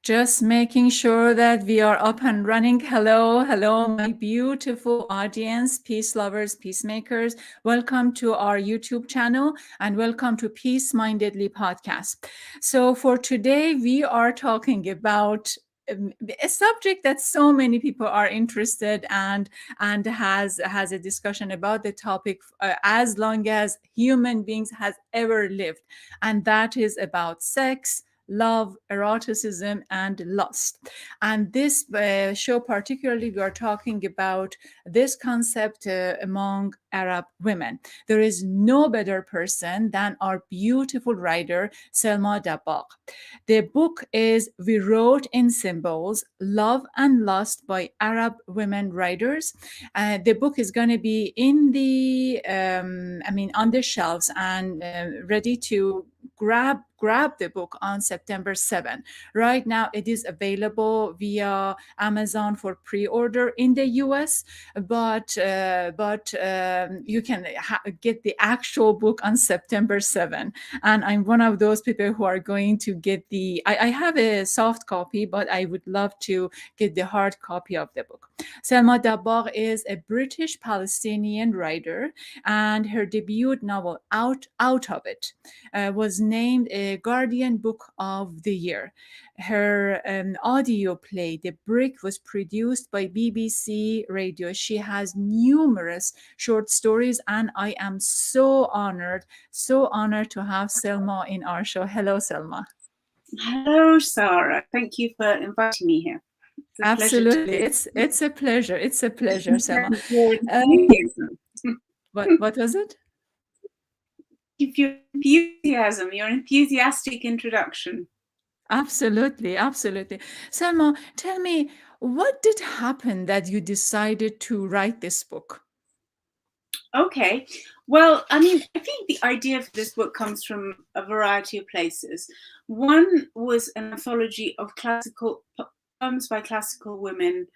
Just making sure that we are up and running. Hello, hello, my beautiful audience, peace lovers, peacemakers. Welcome to our YouTube channel and welcome to Peace Mindedly podcast. So for today, we are talking about a subject that so many people are interested and has a discussion about the topic as long as human beings has ever lived, and that is about sex, love, eroticism, and lust. And this show, particularly, we are talking about this concept among Arab women. There is no better person than our beautiful writer, Selma Dabbagh. The book is We Wrote in Symbols, Love and Lust by Arab Women Writers. The book is going to be in the, on the shelves and ready to grab the book on September 7. Right now, it is available via Amazon for pre-order in the US, but you can get the actual book on September 7. And I'm one of those people who are going to get the. I have a soft copy, but I would love to get the hard copy of the book. Selma Dabbagh is a British Palestinian writer, and her debut novel, Out of It, was named a Guardian Book of the Year. Her audio play, The Brick, was produced by BBC Radio. She has numerous short stories, and I am so honored to have Selma in our show. Hello, Selma. Hello, Sarah. Thank you for inviting me here. Absolutely, it's a pleasure. It's a pleasure, Selma. What was it? Your enthusiasm, your enthusiastic introduction. Absolutely. Selma, tell me, what did happen that you decided to write this book? Okay. Well, I mean, I think the idea for this book comes from a variety of places. One was an anthology of classical poems by classical women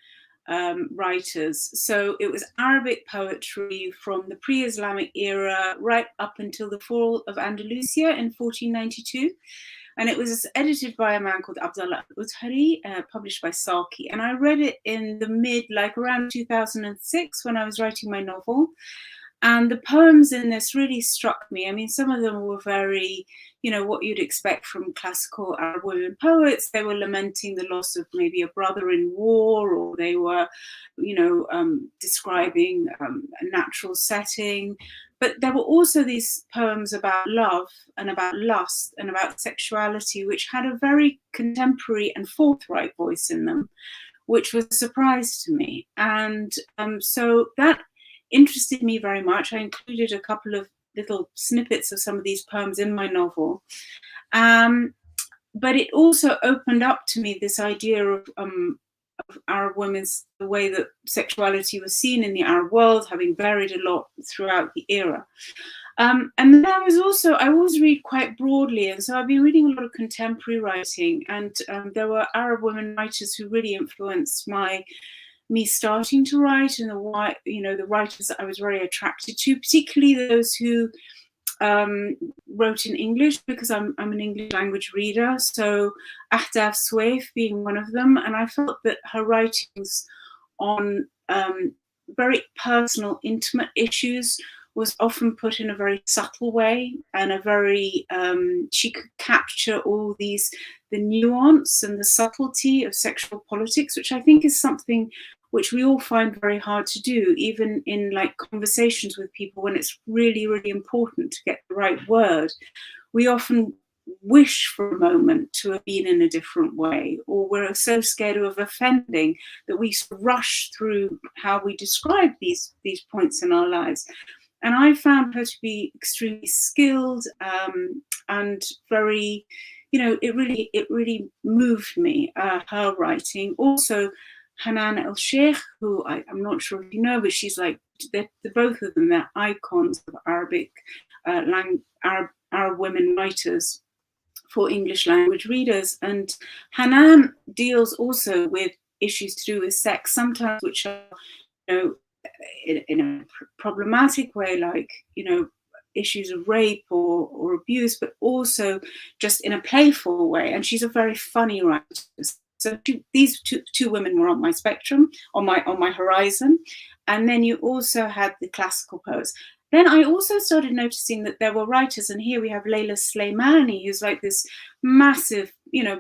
writers. So it was Arabic poetry from the pre-Islamic era right up until the fall of Andalusia in 1492. And it was edited by a man called Abdullah Uthari, published by Saki. And I read it in the around 2006 when I was writing my novel. And the poems in this really struck me. I mean, some of them were very, what you'd expect from classical Arab women poets. They were lamenting the loss of maybe a brother in war, or they were, describing a natural setting. But there were also these poems about love and about lust and about sexuality, which had a very contemporary and forthright voice in them, which was a surprise to me. And so that interested me very much. I included a couple of little snippets of some of these poems in my novel. But it also opened up to me this idea of Arab women's, the way that sexuality was seen in the Arab world, having varied a lot throughout the era. And then I always read quite broadly, and so I've been reading a lot of contemporary writing, and there were Arab women writers who really influenced me starting to write, and the writers that I was very attracted to, particularly those who wrote in English, because I'm an English language reader. So Indepth being one of them, and I felt that her writings on very personal, intimate issues was often put in a very subtle way, and she could capture all the nuance and the subtlety of sexual politics, which I think is something which we all find very hard to do, even in conversations with people when it's really, really important to get the right word. We often wish for a moment to have been in a different way, or we're so scared of offending that we rush through how we describe these points in our lives. And I found her to be extremely skilled and very, it really moved me, her writing. Also, Hanan El-Sheikh, who I'm not sure if you know, but she's they're both of them, they're icons of Arabic Arab women writers for English language readers. And Hanan deals also with issues to do with sex, sometimes which are, in a problematic way, issues of rape or abuse, but also just in a playful way. And she's a very funny writer. So these two women were on my spectrum, on my horizon. And then you also had the classical poets. Then I also started noticing that there were writers, and here we have Leila Slimani, who's like this massive,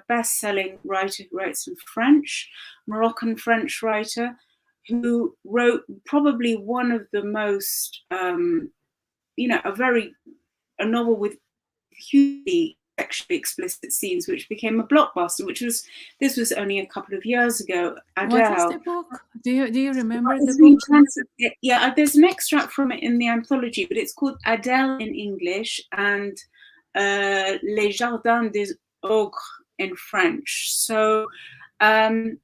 best-selling writer who writes in French, Moroccan French writer, who wrote probably one of the most, a novel with hugely sexually explicit scenes, which became a blockbuster. This was only a couple of years ago. Adele. What is the book? Do you remember the book? Yeah, there's an extract from it in the anthology, but it's called Adele in English and Les Jardins des Ogres in French. So, and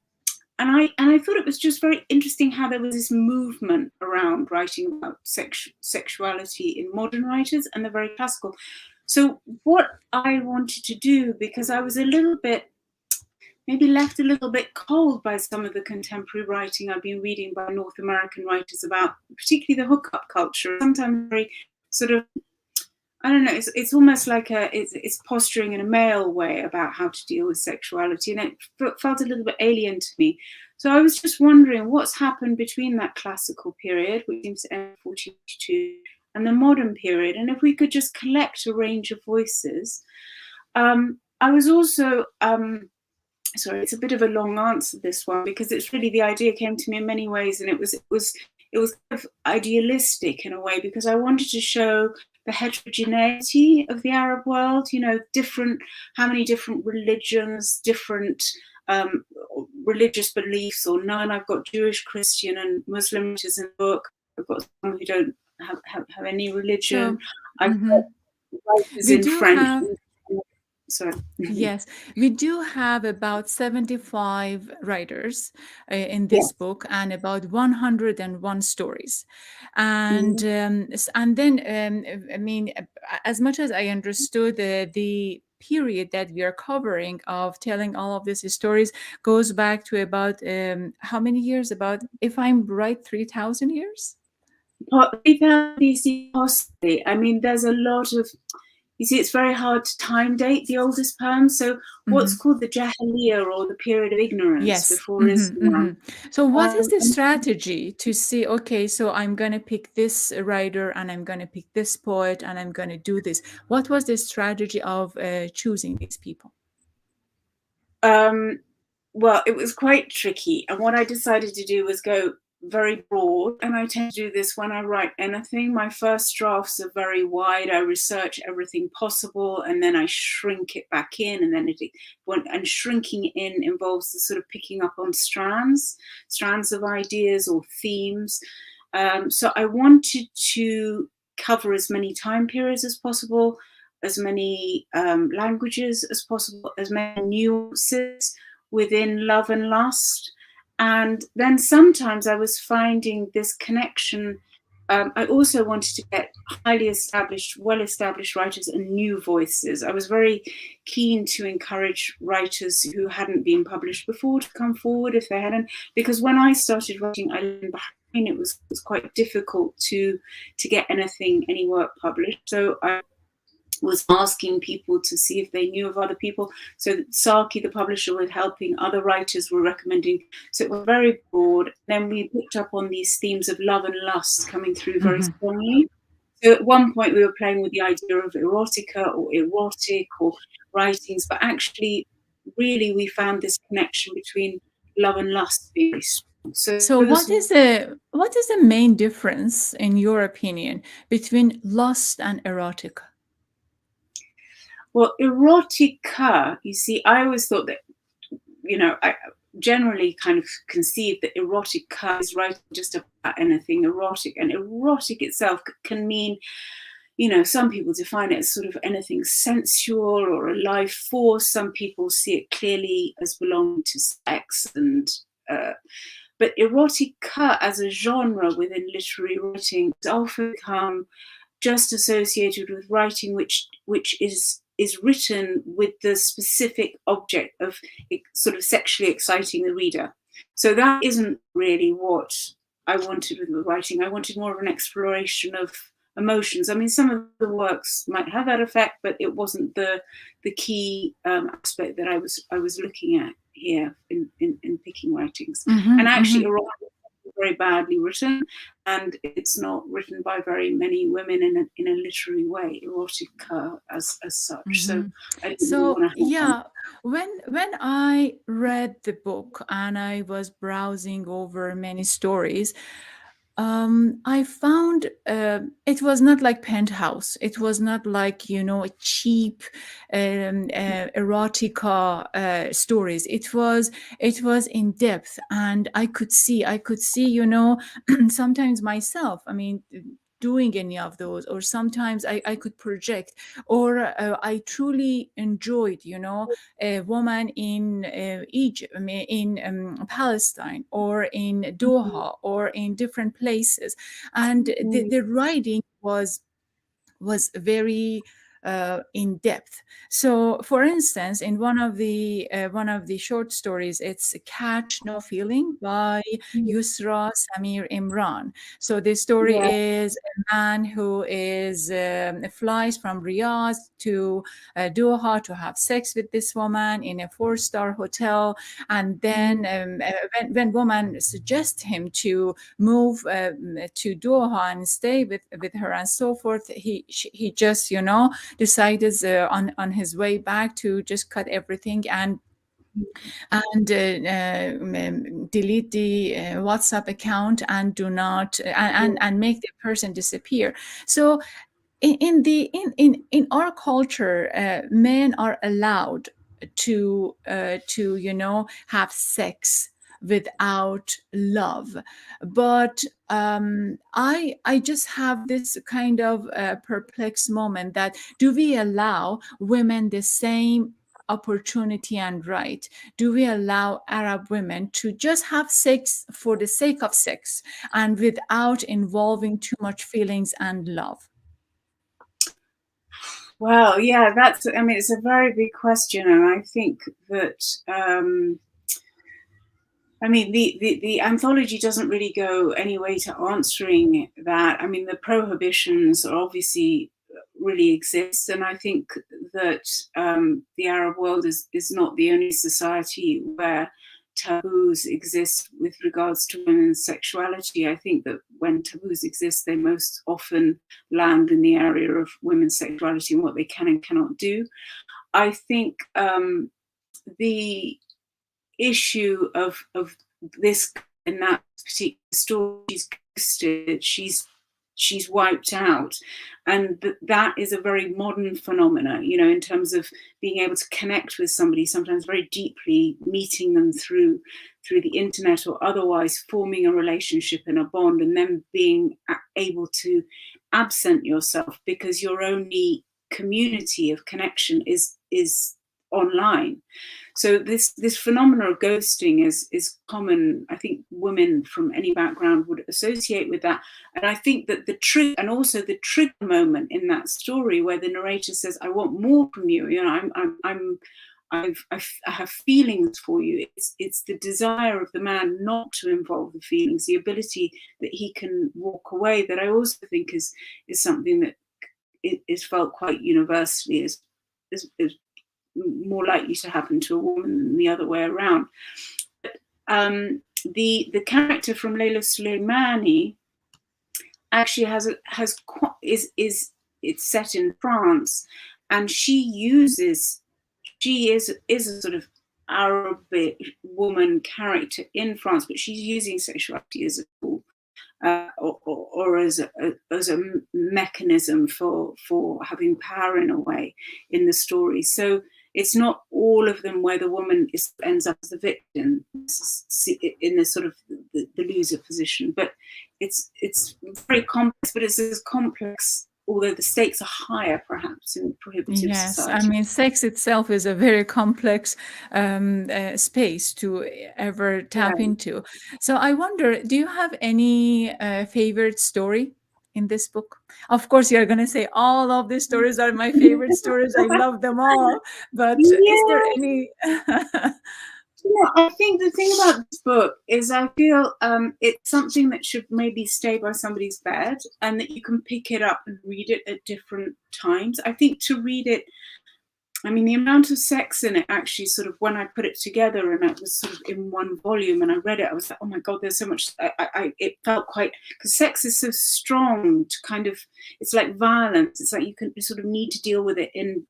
I thought it was just very interesting how there was this movement around writing about sexuality in modern writers and the very classical. So what I wanted to do, because I was a little bit, maybe left a little bit cold by some of the contemporary writing I've been reading by North American writers about, particularly the hookup culture, sometimes very sort of, I don't know, it's almost like it's posturing in a male way about how to deal with sexuality, and it felt a little bit alien to me. So I was just wondering what's happened between that classical period, which seems to end in 1492, and the modern period, and if we could just collect a range of voices. I was also, sorry, it's a bit of a long answer, this one, because it's really, the idea came to me in many ways, and it was kind of idealistic in a way, because I wanted to show the heterogeneity of the Arab world, how many different religions, different religious beliefs or none. I've got Jewish, Christian, and Muslim writers in the book. I've got some who don't have any religion. I've got writers in French. Sorry. Yes, we do have about 75 writers in this book, and about 101 stories. And then, I mean, as much as I understood, the period that we are covering of telling all of these stories goes back to about how many years? About, if I'm right, 3,000 years? 3,000 BC, possibly. I mean, there's a lot of, you see, it's very hard to time date the oldest poems. So what's called the Jahiliyyah, or the period of ignorance before Islam. So what is the strategy to say, okay, so I'm going to pick this writer and I'm going to pick this poet and I'm going to do this? What was the strategy of choosing these people? Well, it was quite tricky. And what I decided to do was go very broad, and I tend to do this when I write anything. My first drafts are very wide. I research everything possible, and then I shrink it back in, and then and shrinking in involves the sort of picking up on strands of ideas or themes. So I wanted to cover as many time periods as possible, as many languages as possible, as many nuances within love and lust. And then sometimes I was finding this connection. I also wanted to get highly established, well-established writers and new voices. I was very keen to encourage writers who hadn't been published before to come forward if they hadn't, because when I started writing, I lived in Bahrain. It was quite difficult to get any work published. So I was asking people to see if they knew of other people. So Saki, the publisher, was helping, other writers were recommending. So it was very broad. Then we picked up on these themes of love and lust coming through very strongly. So at one point we were playing with the idea of erotica or erotic or writings, but actually really we found this connection between love and lust being very strong. So what is the main difference, in your opinion, between lust and erotica? Well, erotica, you see, I always thought that, I generally kind of conceived that erotica is writing just about anything erotic, and erotic itself can mean, some people define it as sort of anything sensual or a life force. Some people see it clearly as belonging to sex, but erotica as a genre within literary writing has often become just associated with writing which is written with the specific object of sort of sexually exciting the reader. So that isn't really what I wanted with the writing. I wanted more of an exploration of emotions. I mean, some of the works might have that effect, but it wasn't the key aspect that I was looking at here in picking writings. And actually, erotic is very badly written, and it's not written by very many women in a literary way, erotica as such. So I didn't really want to yeah, when I read the book and I was browsing over many stories, I found it was not like Penthouse. It was not like, you know, cheap erotica stories. It was in depth, and I could see, you know, sometimes myself. I mean, doing any of those, or sometimes I could project, or I truly enjoyed, you know, a woman in Egypt, I mean, in Palestine, or in Doha, or in different places, and the writing was very in depth. So, for instance, in one of the short stories, it's "Catch No Feeling" by Yusra Samir Imran. So the story Yeah. is a man who is flies from Riyadh to Doha to have sex with this woman in a 4-star hotel, and then when woman suggests him to move to Doha and stay with her and so forth, he just, you know, decided on his way back to just cut everything and delete the WhatsApp account and do not and make the person disappear. So in our culture, men are allowed to you know, have sex without love, but I just have this kind of perplexed moment that, do we allow women the same opportunity and right? Do we allow Arab women to just have sex for the sake of sex and without involving too much feelings and love? Well, yeah, I mean, it's a very big question, and I think that I mean, the anthology doesn't really go any way to answering that. I mean, the prohibitions are obviously really exist, and I think that the Arab world is not the only society where taboos exist with regards to women's sexuality. I think that when taboos exist, they most often land in the area of women's sexuality and what they can and cannot do. I think the issue of this in that particular story, she's ghosted, she's wiped out, and that is a very modern phenomena, you know, in terms of being able to connect with somebody sometimes very deeply, meeting them through the internet or otherwise, forming a relationship and a bond, and then being able to absent yourself because your only community of connection is online. So this phenomena of ghosting is common. I think women from any background would associate with that. And I think that the trigger moment in that story where the narrator says, "I want more from you. You know, I have feelings for you." It's the desire of the man not to involve the feelings, the ability that he can walk away, that I also think is something that is felt quite universally as more likely to happen to a woman than the other way around. But, the character from Leila Soleimani actually is it's set in France, and she is a sort of Arabic woman character in France, but she's using sexuality as a tool. Or as a mechanism for having power in a way in the story. So it's not all of them where the woman ends up as the victim in the sort of the loser position, but it's very complex. But it's as complex, although the stakes are higher, perhaps, in prohibitive society. I mean, sex itself is a very complex space to ever tap into. So I wonder, do you have any favorite story in this book? Of course, you're going to say all of the stories are my favorite stories. I love them all. But is there any? Yeah, I think the thing about this book is I feel it's something that should maybe stay by somebody's bed, and that you can pick it up and read it at different times. I think to read it, I mean, the amount of sex in it actually sort of, when I put it together and it was sort of in one volume and I read it, I was like, oh my God, there's so much. It felt quite, because sex is so strong to kind of, it's like violence. It's like you sort of need to deal with it in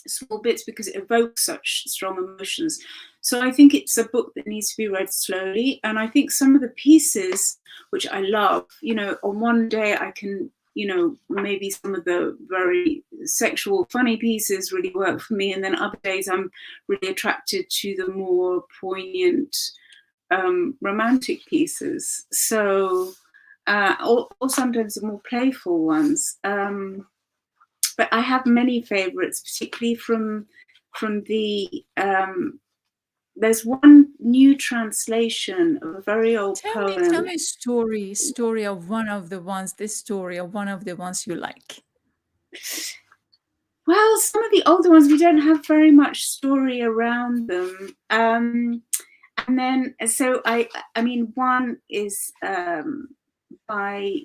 small bits because it evokes such strong emotions. So I think it's a book that needs to be read slowly. And I think some of the pieces, which I love, you know, on one day I can, you know, maybe some of the very sexual, funny pieces really work for me. And then other days I'm really attracted to the more poignant, romantic pieces. So, or sometimes the more playful ones. But I have many favorites, particularly from the, there's one new translation of a very old poem. Tell me story of one of the ones, this story of one of the ones you like. Well, some of the older ones, we don't have very much story around them. And then, so I mean, one is by,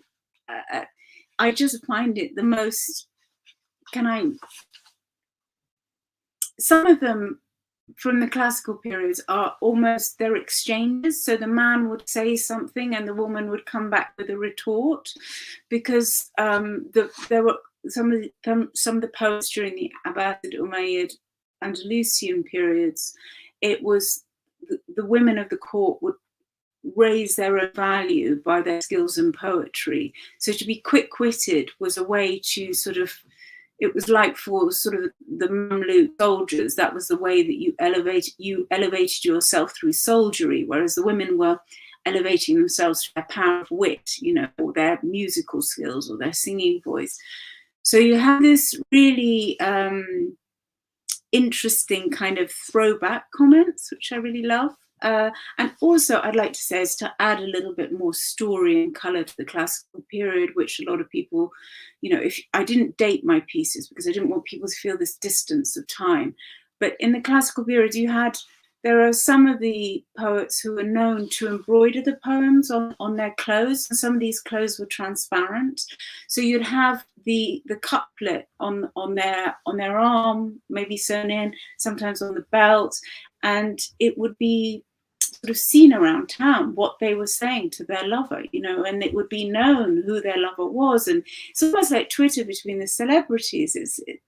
I just find it the most, some of them from the classical periods are almost, they're exchanges. So the man would say something and the woman would come back with a retort, because there were some of the poets during the Abbasid, Umayyad, Andalusian periods. It was the women of the court would raise their own value by their skills in poetry. So to be quick-witted was a way to sort of, it was like for sort of the Mamluk soldiers, that was the way that you elevated yourself through soldiery, whereas the women were elevating themselves through their power of wit, you know, or their musical skills or their singing voice. So you have this really interesting kind of throwback comments, which I really love. And also I'd like to say is to add a little bit more story and color to the classical period, which a lot of people, you know, if I didn't date my pieces because I didn't want people to feel this distance of time. But in the classical period, there are some of the poets who are known to embroider the poems on their clothes, and some of these clothes were transparent. So you'd have the couplet on their arm, maybe sewn in, sometimes on the belt, and it would be sort of seen around town what they were saying to their lover, you know, and it would be known who their lover was. And it's almost like Twitter between the celebrities.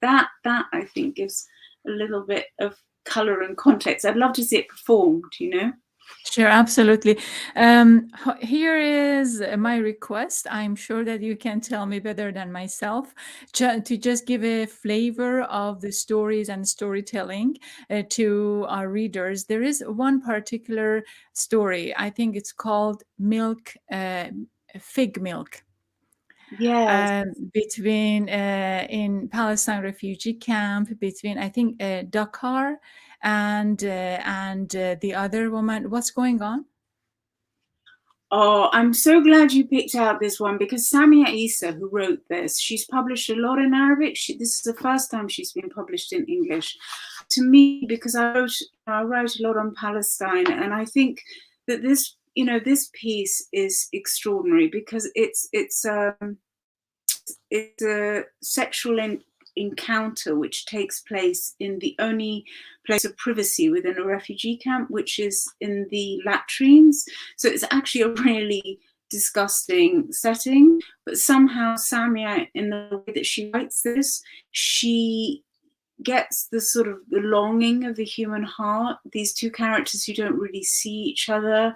That I think gives a little bit of color and context. I'd love to see it performed, you know. Sure, absolutely. Here is my request. I'm sure that you can tell me better than myself, to just give a flavor of the stories and storytelling to our readers. There is one particular story. I think it's called Fig Milk. Yes. Between in Palestine refugee camp, between I think Dakar and the other woman. What's going on? Oh, I'm so glad you picked out this one, because Samia Issa, who wrote this, she's published a lot in Arabic. This is the first time she's been published in English. To me, because I wrote a lot on Palestine, and I think that this, you know, this piece is extraordinary because it's a sexual encounter which takes place in the only place of privacy within a refugee camp, which is in the latrines. So it's actually a really disgusting setting, but somehow Samia, in the way that she writes this, she gets the sort of the longing of the human heart. These two characters who don't really see each other.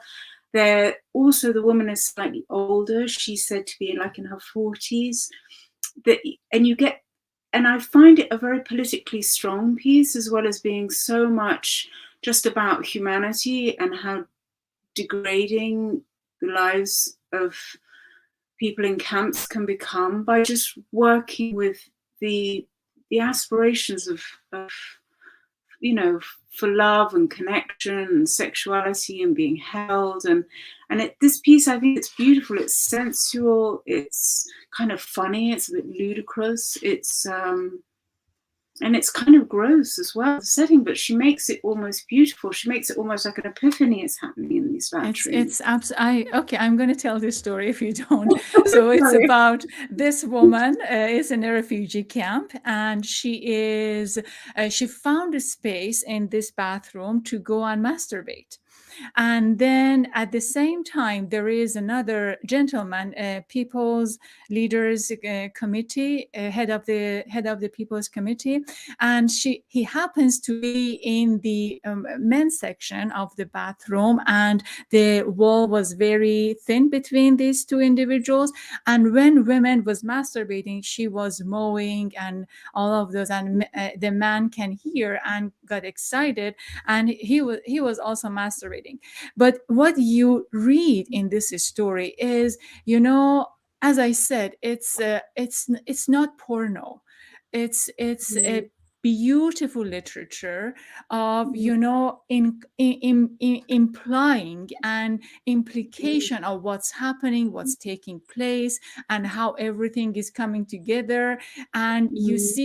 They're also, the woman is slightly older. She's said to be like in her 40s. And I find it a very politically strong piece, as well as being so much just about humanity and how degrading the lives of people in camps can become by just working with the aspirations of you know, for love and connection and sexuality and being held. And this piece, I think it's beautiful. It's sensual. It's kind of funny. It's a bit ludicrous. It's it's kind of gross as well, the setting, but she makes it almost beautiful. She makes it almost like an epiphany is happening in these bathrooms. Okay, I'm going to tell this story if you don't. So it's about this woman is in a refugee camp, and she found a space in this bathroom to go and masturbate. And then at the same time, there is another gentleman, People's Leaders Committee, head of the People's Committee, and he happens to be in the men's section of the bathroom, and the wall was very thin between these two individuals. And when women was masturbating, she was mowing and all of those, and the man can hear and got excited, and he was also masturbating. But what you read in this story is, as I said, it's not porno. It's a beautiful literature of implying an implication of what's happening, what's taking place, and how everything is coming together. And it's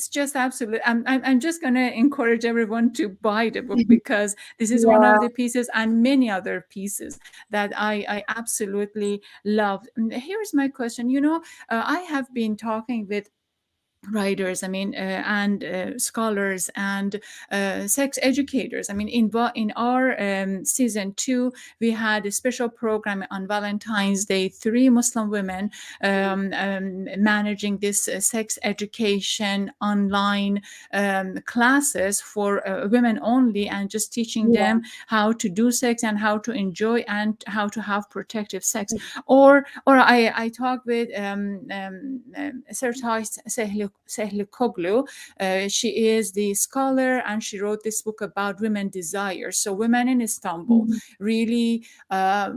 just absolutely. I'm just going to encourage everyone to buy the book, because this is one of the pieces, and many other pieces that I absolutely loved. Here's my question. I have been talking with writers, and scholars and sex educators. In our season 2, we had a special program on Valentine's Day, 3 Muslim women managing this sex education online classes for women only, and just teaching them how to do sex and how to enjoy and how to have protective sex. Or I talked with Sertaj Koglu. She is the scholar, and she wrote this book about women desire. So women in Istanbul really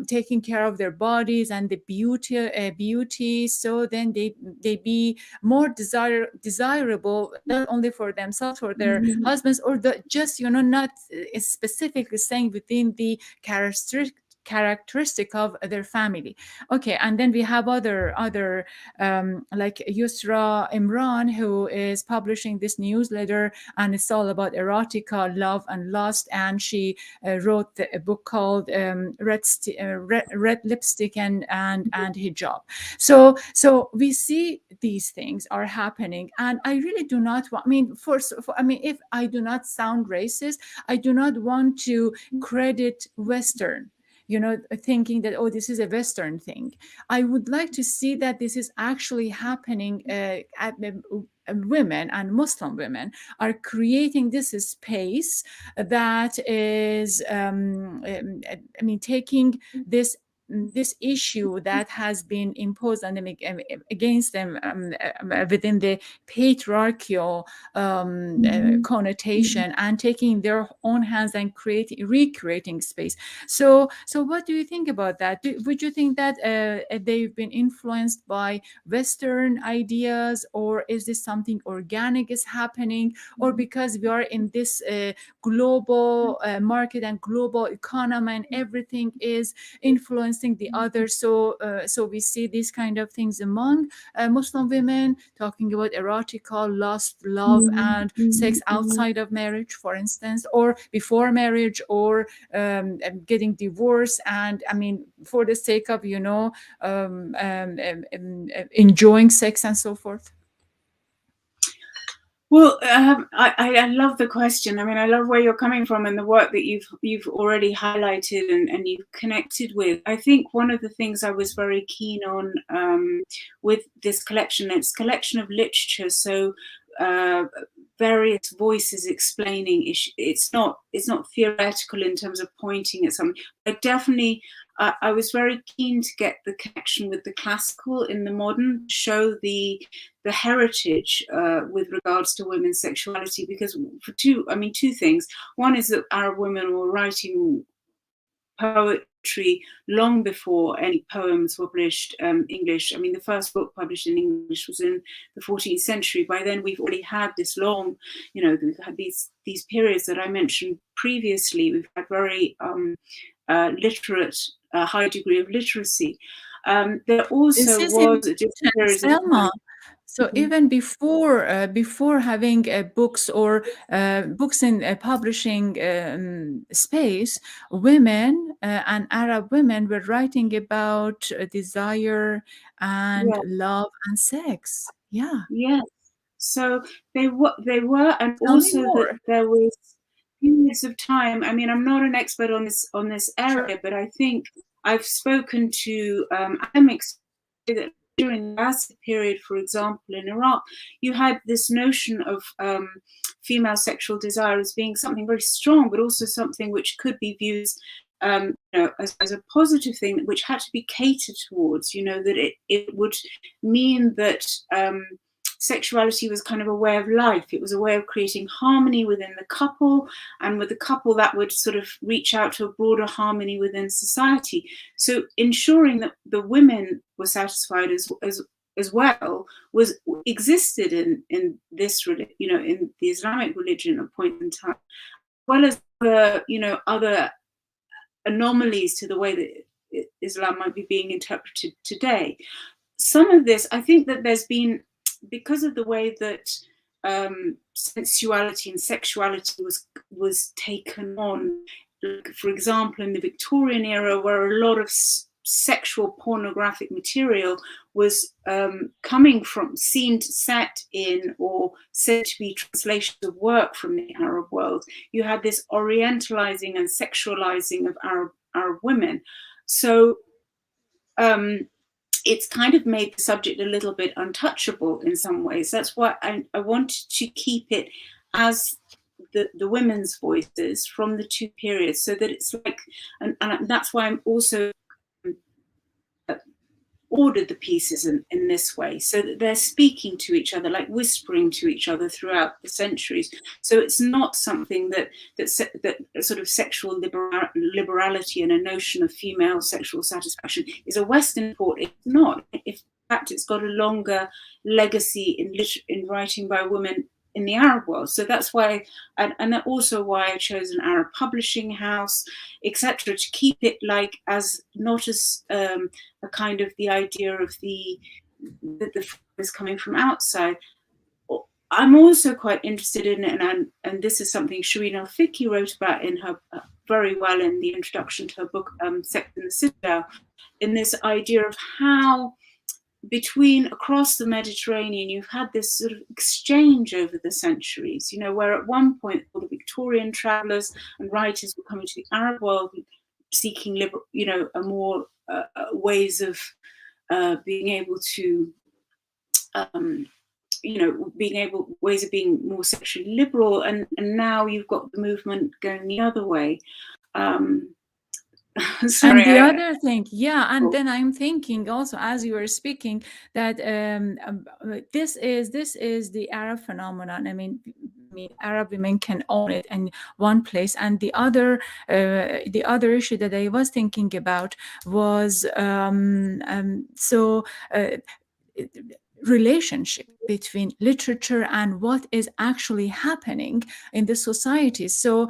taking care of their bodies and the beauty. So then they be more desirable, not only for themselves, for their husbands, or just not specifically saying within the characteristic of their family. Okay, and then we have other like Yusra Imran, who is publishing this newsletter, and it's all about erotica, love and lust, and she wrote a book called Red Lipstick and Hijab. So we see these things are happening, and I really do not want, if I do not sound racist, I do not want to credit Western, thinking that, oh, this is a Western thing. I would like to see that this is actually happening women and Muslim women are creating this space that is, taking this issue that has been imposed on them, against them, within the patriarchal connotation, and taking their own hands and recreating space. So what do you think about that? Would you think that they've been influenced by Western ideas, or is this something organic is happening, or because we are in this global market and global economy, and everything is influencing the other, so we see these kind of things among Muslim women, talking about erotica, lust, love, and sex outside of marriage, for instance, or before marriage, or getting divorced, and for the sake of enjoying sex and so forth? Well, I love the question. I love where you're coming from and the work that you've already highlighted and you've connected with. I think one of the things I was very keen on with this collection, it's a collection of literature. So various voices explaining. It's not theoretical in terms of pointing at something. But definitely, I was very keen to get the connection with the classical in the modern, show the heritage with regards to women's sexuality, because for two things. One is that Arab women were writing poetry long before any poems were published English. The first book published in English was in the 14th century. By then we've already had this long, we've had these periods that I mentioned previously. We've had very literate, high degree of literacy. There also was a different period. So even before having books or books in publishing space, women and Arab women were writing about desire and Yeah. love and sex. Yeah, Yes. So they were, and tell me also that more. there was periods of time. I mean, I'm not an expert on this Sure. area, but I think I've spoken to academics that during the Bassett period, for example, in Iraq, you had this notion of female sexual desire as being something very strong, but also something which could be viewed as a positive thing, which had to be catered towards. That it would mean that sexuality was kind of a way of life. It was a way of creating harmony within the couple, and with the couple that would sort of reach out to a broader harmony within society. So ensuring that the women were satisfied as well existed in this, in the Islamic religion at a point in time, as well as other anomalies to the way that Islam might be being interpreted today. Some of this, I think that there's been, because of the way that sensuality and sexuality was taken on, like, for example, in the Victorian era, where a lot of sexual pornographic material was coming from, seen to set in, or said to be translations of work from the Arab world. You had this orientalizing and sexualizing of Arab women. So it's kind of made the subject a little bit untouchable in some ways. That's why I wanted to keep it as the women's voices from the two periods, so that it's like, and that's why I'm also ordered the pieces in this way, so that they're speaking to each other, like whispering to each other throughout the centuries. So it's not something that sort of sexual liberality and a notion of female sexual satisfaction is a Western thought. It's not. In fact, it's got a longer legacy in writing by women in the Arab world. So that's why, and also why I chose an Arab publishing house, etc., to keep it like as not as a kind of the idea of the is coming from outside. I'm also quite interested in it, and this is something Shireen Al-Fiqi wrote about in her very well in the introduction to her book Sex in the Citadel, in this idea of how across the Mediterranean, you've had this sort of exchange over the centuries, where at one point all the Victorian travellers and writers were coming to the Arab world seeking a more ways of being able to ways of being more sexually liberal, and now you've got the movement going the other way. Sorry, and the other thing, and then I'm thinking also, as you were speaking, that this is the Arab phenomenon. I mean, Arab women can own it in one place, and the other issue that I was thinking about was relationship between literature and what is actually happening in the society. So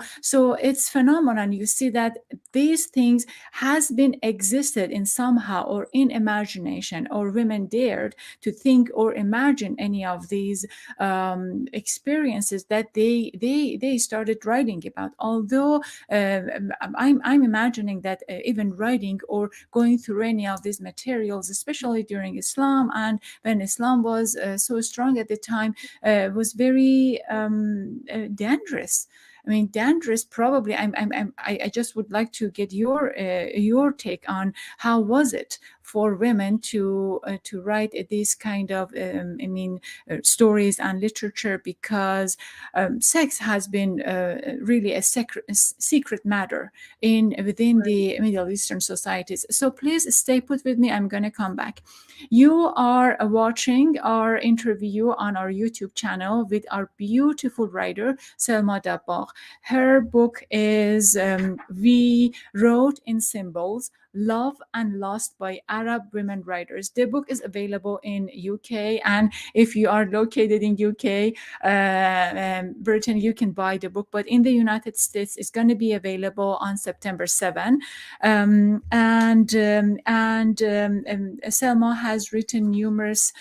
it's phenomenon. You see that these things has been existed in somehow, or in imagination, or women dared to think or imagine any of these experiences that they started writing about. Although I'm imagining that even writing or going through any of these materials, especially during Islam, and when Islam was so strong at the time, was very dangerous. I mean, dangerous. Probably, I just would like to get your take on how was it for women to write these kind of stories and literature, because sex has been really a secret matter within the Middle Eastern societies. So please stay put with me. I'm going to come back. You are watching our interview on our YouTube channel with our beautiful writer, Selma Dabbagh. Her book is We Wrote in Symbols, Love and Lost by Arab women writers. The book is available in UK, and if you are located in UK, Britain, you can buy the book. But in the United States, it's going to be available on September 7. Selma has written numerous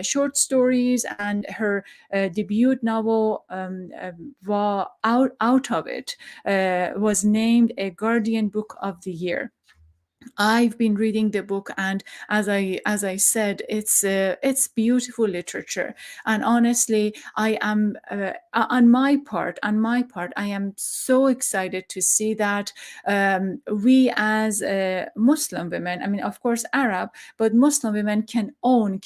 short stories, and her debut novel, out of it, was named a Guardian Book of the Year. I've been reading the book, and as I said, it's beautiful literature. And honestly, I am on my part, I am so excited to see that we as Muslim women, I mean, of course, Arab, but Muslim women can own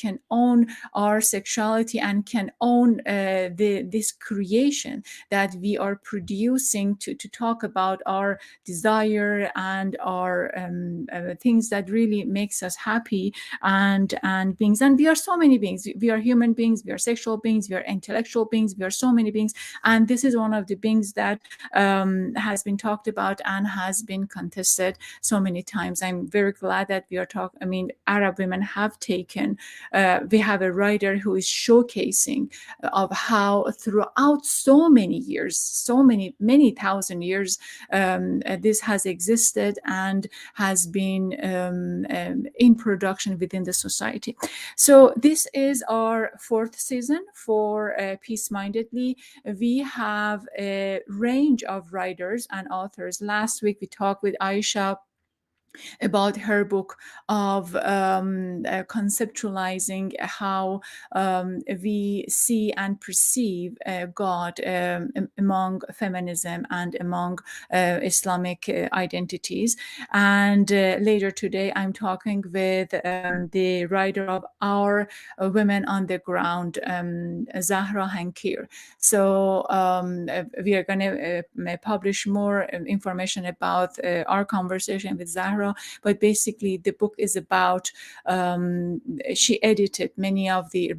our sexuality and can own this creation that we are producing to talk about our desire and our things that really makes us happy and beings. And we are so many beings. We are human beings, we are sexual beings, we are intellectual beings, we are so many beings. And this is one of the beings that has been talked about and has been contested so many times. I'm very glad that we are Arab women have taken, we have a writer who is showcasing of how throughout so many years, many thousand years, this has existed and has been in production within the society. So this is our 4th season for Peace Mindedly. We have a range of writers and authors. Last week we talked with Aisha about her book of conceptualizing how we see and perceive God among feminism and among Islamic identities. And later today, I'm talking with the writer of Our Women on the Ground, Zahra Hankir. So we are going to publish more information about our conversation with Zahra. But basically, the book is about, she edited many of the,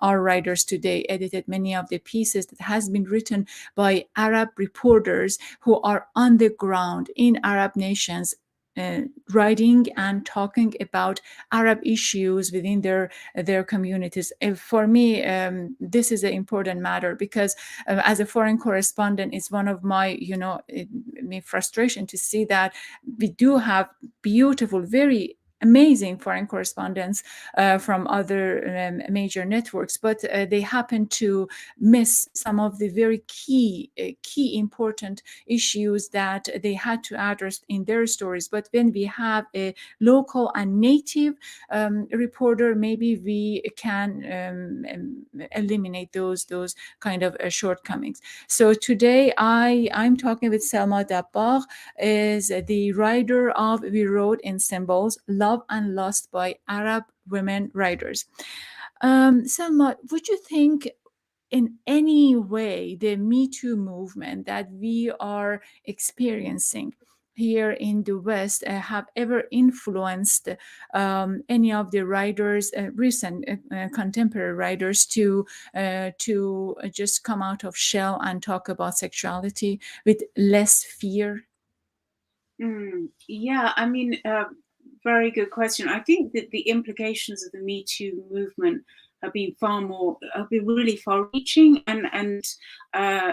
our writers today, edited many of the pieces that has been written by Arab reporters who are on the ground in Arab nations, writing and talking about Arab issues within their communities. For me, this is an important matter because as a foreign correspondent, it's one of my, frustration to see that we do have beautiful, very amazing foreign correspondents from other major networks, but they happen to miss some of the very key important issues that they had to address in their stories. But when we have a local and native reporter, maybe we can eliminate those kind of shortcomings. So today I'm talking with Selma Dabbagh, is the writer of We Wrote in Symbols, Love and Lust by Arab Women Writers. Selma, would you think in any way the Me Too movement that we are experiencing here in the West have ever influenced any of the writers, recent contemporary writers, to just come out of shell and talk about sexuality with less fear? Yeah, I mean, very good question. I think that the implications of the Me Too movement have been really far-reaching and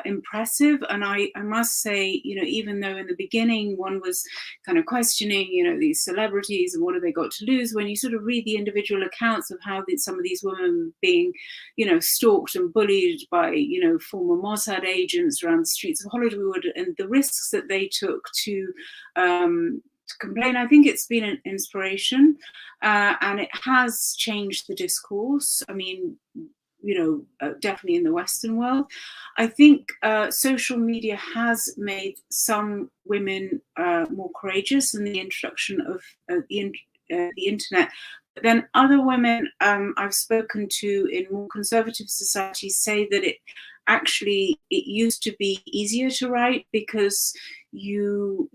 impressive. And I must say, even though in the beginning one was kind of questioning, these celebrities and what have they got to lose, when you sort of read the individual accounts of how some of these women being, stalked and bullied by, former Mossad agents around the streets of Hollywood, and the risks that they took to complain, I think it's been an inspiration, and it has changed the discourse. I mean, definitely in the Western world. I think social media has made some women more courageous in the introduction of the internet. But then other women I've spoken to in more conservative societies say that it used to be easier to write because you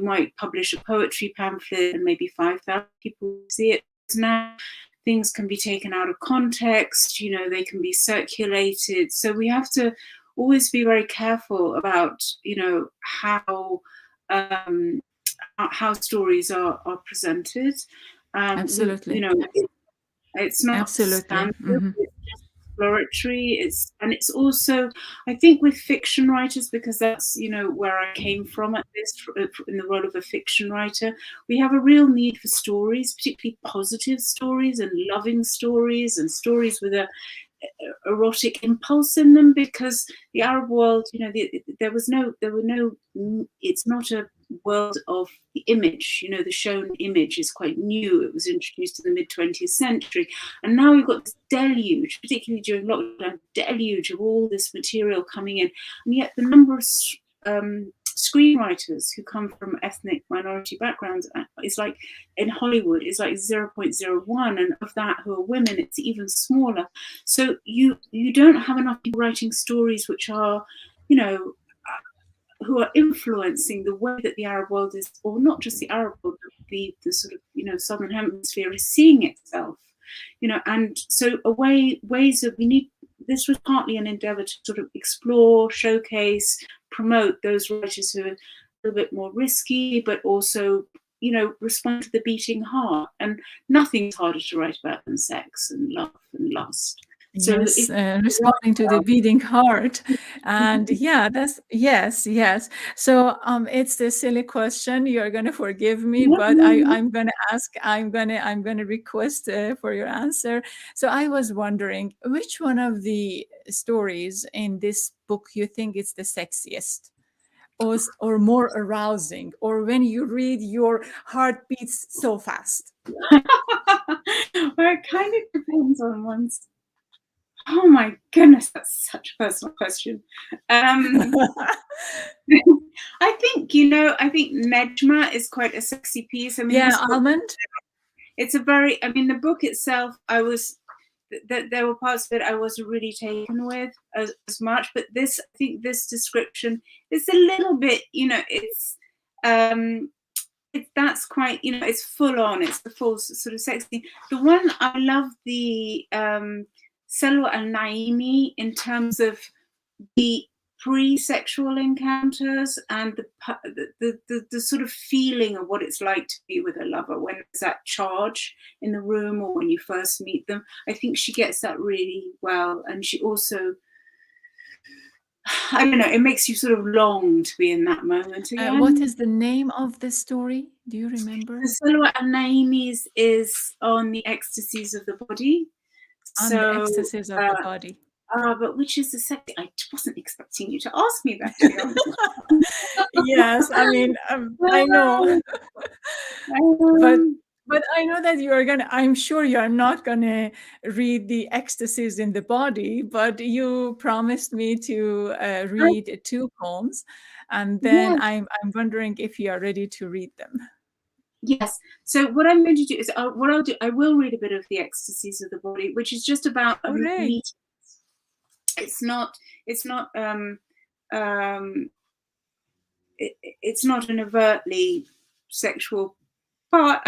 might publish a poetry pamphlet and maybe 5,000 people see it. Now things can be taken out of context, they can be circulated. So we have to always be very careful about, how stories are presented. Absolutely. You know, it's not Absolutely. standard. Mm-hmm. It's just exploratory. It's also, I think, with fiction writers, because that's, you know, where I came from at this, in the role of a fiction writer, we have a real need for stories, particularly positive stories and loving stories and stories with a erotic impulse in them, because the Arab world, you know, it's not a world of the image. You know, the shown image is quite new. It was introduced in the mid-20th century, and now we've got this deluge, particularly during lockdown, deluge of all this material coming in, and yet the number of screenwriters who come from ethnic minority backgrounds is like, in Hollywood, is like 0.01, and of that who are women, it's even smaller. So you don't have enough people writing stories which are, you know, who are influencing the way that the Arab world is, or not just the Arab world, but the sort of, you know, Southern Hemisphere is seeing itself, you know. And so ways that we need, this was partly an endeavour to sort of explore, showcase, promote those writers who are a little bit more risky, but also, you know, respond to the beating heart. And nothing's harder to write about than sex and love and lust. So yes, responding to the beating heart, and yeah, that's yes. So it's the silly question. You're gonna forgive me, but I'm gonna ask. I'm gonna request for your answer. So I was wondering, which one of the stories in this book you think is the sexiest, or more arousing, or when you read your heart beats so fast? Well, it kind of depends on one's. Oh my goodness, that's such a personal question. I think, you know, I think Medjma is quite a sexy piece. I mean, yeah, Almond. It's a very, I mean, the book itself, there were parts of it I wasn't really taken with as much, but this, I think this description is a little bit, you know, that's quite, you know, it's full on, it's the full sort of sexy. The one I love, the Selwa al-Naimi, in terms of the pre-sexual encounters and the sort of feeling of what it's like to be with a lover when there's that charge in the room or when you first meet them. I think she gets that really well, and she also, I don't know, it makes you sort of long to be in that moment again. What is the name of the story? Do you remember? The Selwa al-Naimi is on the ecstasies of the body. On the ecstasies of the body. But which is the second? I wasn't expecting you to ask me that, to be honest. Yes, I mean, I know. But I know that you are gonna, I'm sure you are not gonna read the ecstasies in the body, but you promised me to read 2 poems, and then Yes. I'm wondering if you are ready to read them. Yes. So what I'm going to do is, what I'll do, I will read a bit of the ecstasies of the body, which is just about meetings. It's not an overtly sexual part.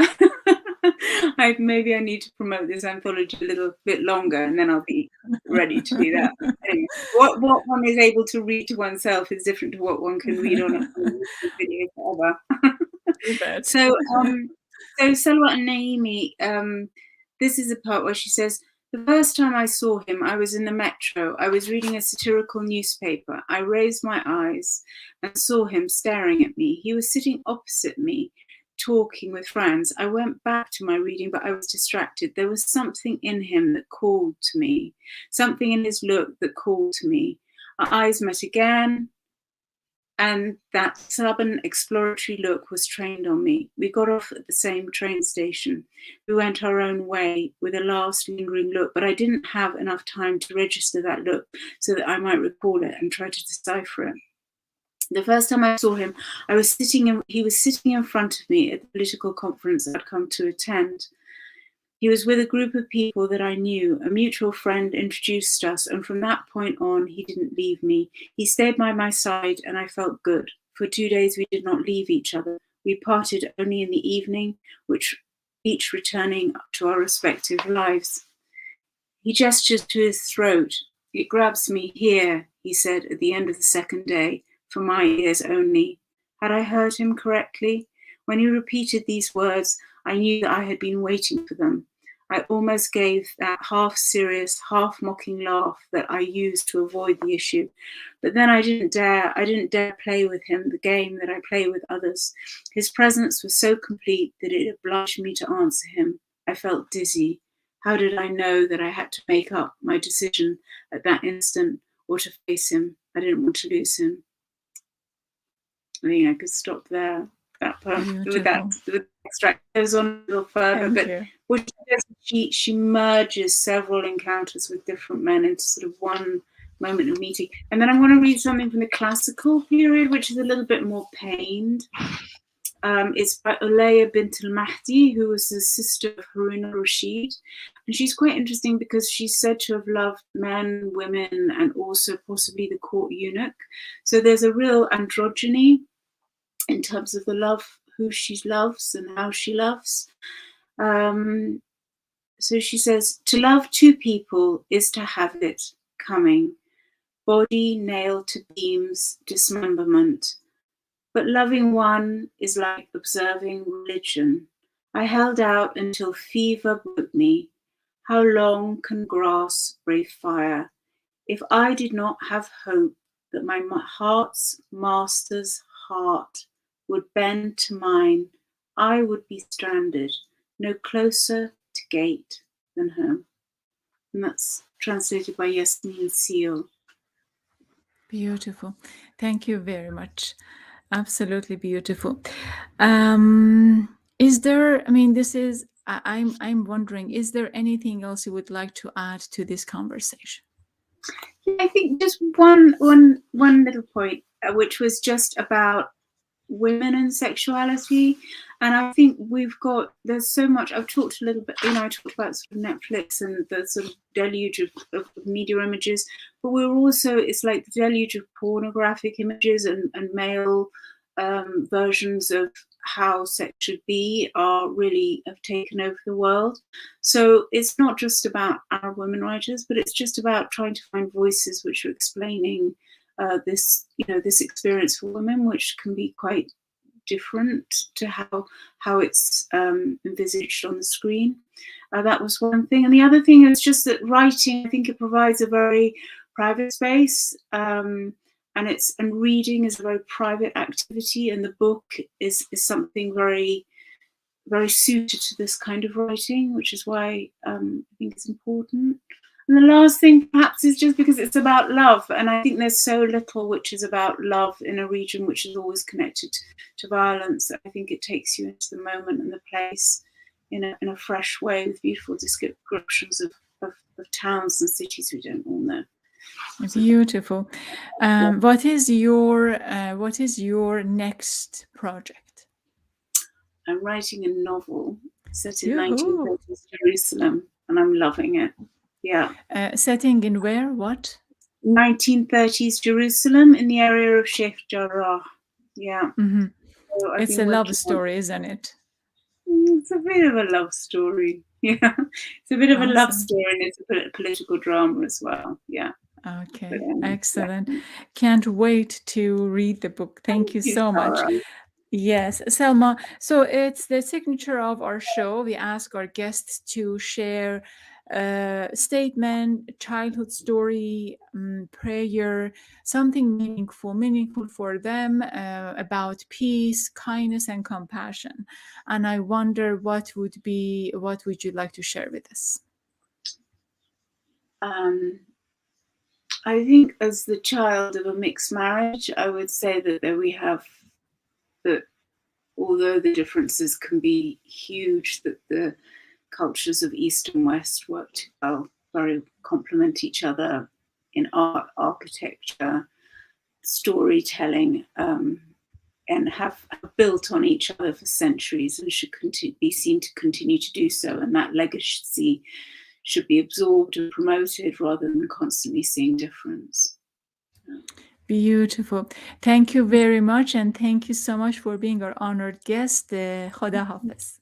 Maybe I need to promote this anthology a little bit longer, and then I'll be ready to do that. Anyway, what one is able to read to oneself is different to what one can read on a video forever. So Selwa and Naimi, this is the part where she says, "The first time I saw him, I was in the metro. I was reading a satirical newspaper. I raised my eyes and saw him staring at me. He was sitting opposite me, talking with friends. I went back to my reading, but I was distracted. There was something in him that called to me, something in his look that called to me. Our eyes met again, and that stubborn exploratory look was trained on me. We got off at the same train station. We went our own way with a last lingering look, but I didn't have enough time to register that look so that I might recall it and try to decipher it. The first time I saw him, he was sitting in front of me at the political conference I'd come to attend. He was with a group of people that I knew. A mutual friend introduced us, and from that point on, he didn't leave me. He stayed by my side, and I felt good. For 2 days, we did not leave each other. We parted only in the evening, each returning to our respective lives. He gestured to his throat. It grabs me here, he said at the end of the second day, for my ears only. Had I heard him correctly? When he repeated these words, I knew that I had been waiting for them. I almost gave that half-serious, half-mocking laugh that I used to avoid the issue. But then I didn't dare play with him the game that I play with others. His presence was so complete that it obliged me to answer him. I felt dizzy. How did I know that I had to make up my decision at that instant or to face him? I didn't want to lose him. I think I could stop there. With that extract goes on a little further, but what she does, she merges several encounters with different men into sort of one moment of meeting. And then I want to read something from the classical period, which is a little bit more pained. It's by Ulayya bint al-Mahdi, who was the sister of Harun al-Rashid. And she's quite interesting because she's said to have loved men, women, and also possibly the court eunuch. So there's a real androgyny in terms of the love, who she loves and how she loves. So she says, to love two people is to have it coming, body nailed to beams, dismemberment. But loving one is like observing religion. I held out until fever broke me. How long can grass brave fire? If I did not have hope that my heart's master's heart would bend to mine, I would be stranded, no closer to gate than home. And that's translated by Yasmin Seal. Beautiful. Thank you very much. Absolutely beautiful. Is there, I mean, this is, I'm wondering, is there anything else you would like to add to this conversation? I think just one little point, which was just about women and sexuality. And I think there's so much, I've talked a little bit, I talked about sort of Netflix and the sort of deluge of media images, but it's like the deluge of pornographic images and male versions of how sex should be have taken over the world. So it's not just about Arab women writers, but it's just about trying to find voices which are explaining this experience for women, which can be quite different to how it's envisaged on the screen. That was one thing. And the other thing is just that writing, I think it provides a very private space, and reading is a very private activity, and the book is something very, very suited to this kind of writing, which is why I think it's important. And the last thing perhaps is just because it's about love, and I think there's so little which is about love in a region which is always connected to violence. I think it takes you into the moment and the place in a fresh way, with beautiful descriptions of towns and cities we don't all know. Beautiful. What is your next project? I'm writing a novel set in 1930s Jerusalem, and I'm loving it. Yeah. Setting in where? What? 1930s Jerusalem, in the area of Sheikh Jarrah. Yeah. Mm-hmm. So it's a love story, isn't it? It's a bit of a love story. Yeah. It's a bit of a love story, and it's a political drama as well. Yeah. Okay. Excellent. Yeah. Can't wait to read the book. Thank you so much. Yes, Selma. So it's the signature of our show. We ask our guests to share a statement, childhood story, prayer, something meaningful for them about peace, kindness, and compassion. And I wonder what would you like to share with us? I think as the child of a mixed marriage, I would say that we have that although the differences can be huge, that the cultures of East and West work well, very complement each other in art, architecture, storytelling, and have built on each other for centuries and should be seen to continue to do so. And that legacy should be absorbed and promoted rather than constantly seeing difference. Beautiful. Thank you very much. And thank you so much for being our honored guest. Khoda Hafiz.